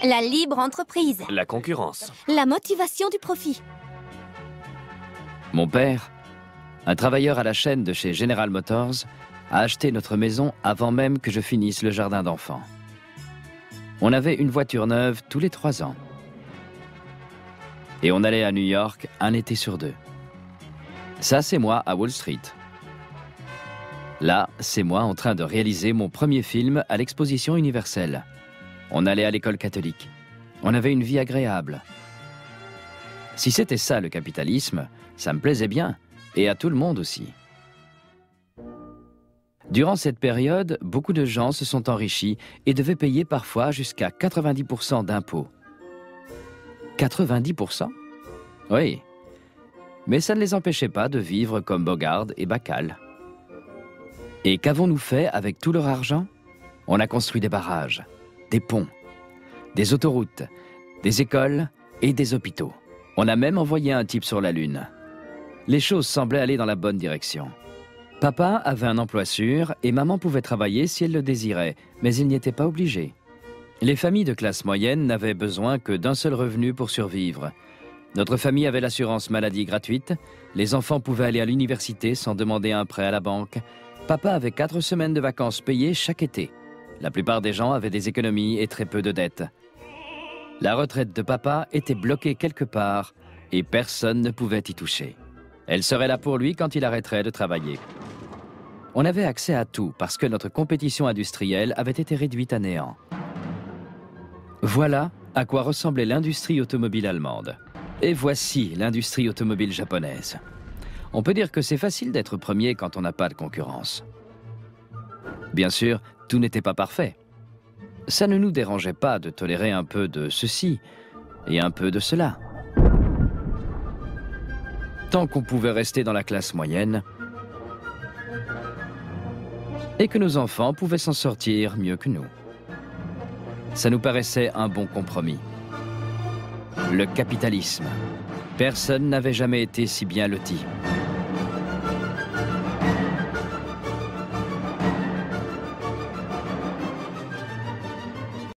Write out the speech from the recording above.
La libre entreprise. La concurrence. La motivation du profit. Mon père, un travailleur à la chaîne de chez General Motors, a acheté notre maison avant même que je finisse le jardin d'enfants. On avait une voiture neuve tous les 3 ans. Et on allait à New York un été sur 2. Ça, c'est moi à Wall Street. Là, c'est moi en train de réaliser mon premier film à l'Exposition universelle. On allait à l'école catholique. On avait une vie agréable. Si c'était ça le capitalisme, ça me plaisait bien, et à tout le monde aussi. Durant cette période, beaucoup de gens se sont enrichis et devaient payer parfois jusqu'à 90% d'impôts. 90%? Oui. Mais ça ne les empêchait pas de vivre comme Bogart et Bacall. Et qu'avons-nous fait avec tout leur argent? On a construit des barrages, des ponts, des autoroutes, des écoles et des hôpitaux. On a même envoyé un type sur la Lune. Les choses semblaient aller dans la bonne direction. Papa avait un emploi sûr et maman pouvait travailler si elle le désirait, mais il n'y était pas obligé. Les familles de classe moyenne n'avaient besoin que d'un seul revenu pour survivre. Notre famille avait l'assurance maladie gratuite, les enfants pouvaient aller à l'université sans demander un prêt à la banque. Papa avait 4 semaines de vacances payées chaque été. La plupart des gens avaient des économies et très peu de dettes. La retraite de papa était bloquée quelque part et personne ne pouvait y toucher. Elle serait là pour lui quand il arrêterait de travailler. On avait accès à tout parce que notre compétition industrielle avait été réduite à néant. Voilà à quoi ressemblait l'industrie automobile allemande. Et voici l'industrie automobile japonaise. On peut dire que c'est facile d'être premier quand on n'a pas de concurrence. Bien sûr, tout n'était pas parfait. Ça ne nous dérangeait pas de tolérer un peu de ceci et un peu de cela. Tant qu'on pouvait rester dans la classe moyenne et que nos enfants pouvaient s'en sortir mieux que nous. Ça nous paraissait un bon compromis. Le capitalisme. Personne n'avait jamais été si bien loti.